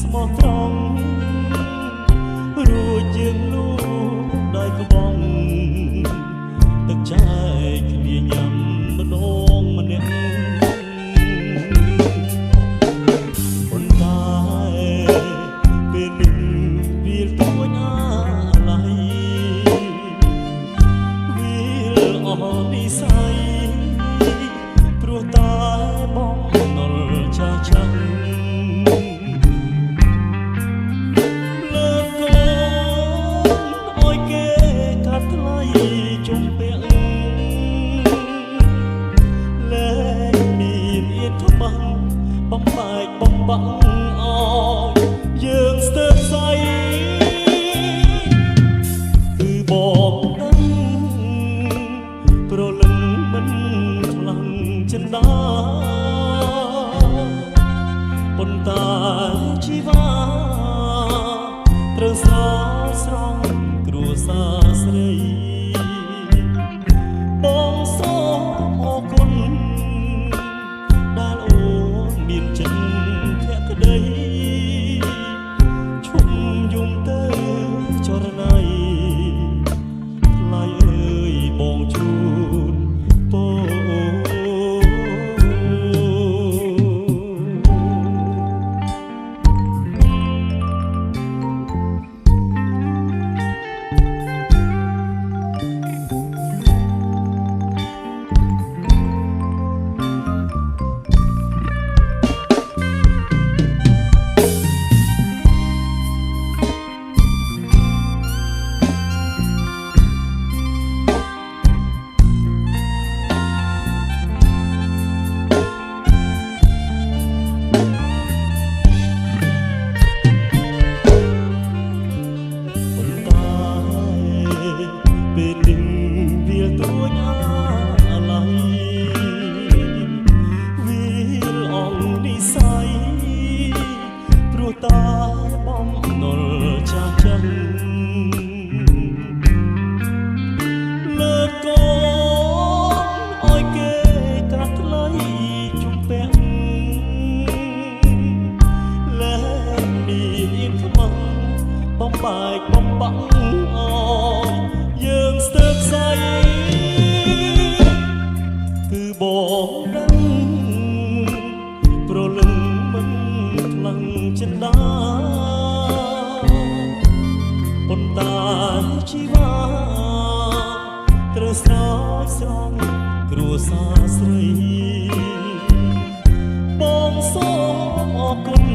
ស្មោះត្រង់រួចយើងលូកដោយក្បង់ទឹកចែកគ្នាញ៉ាំម្ដងម្នាក់ប៉ុន្តែពេលនេះវាទួញអាឡ័យវាអស់និស័យព្រោះតែបងនល់ចាស់ចាំបំបែកបំបាក់អោយយើងស្ទើរស្អីគឺបងដឹងប្រលឹងមិនខ្លាំងចិនដាប៉ុន្តែជីវ៉ាត្រូវស្រោស្រង់គ្រួសារស្រីបងសូមអរគុណដែលអូនមានចិត្តភក្តីឈុំយំទៅចរណៃថ្លៃអើយបងជូនពរតាបំណុលចាស់ចាំលើកកូនឲ្យគេកាត់ថ្លៃជំពាក់លែងមានខ្មាំងបំបែកបំបាក់អោយយើងស្ទើរខ្សែគឺបងដឹងប្រលឹងមិនខ្លាំងចិនដាប៉ុន្តែជីវ៉ាត្រូវស្រោចស្រង់គ្រួសារស្រីបងសូមអរគុណ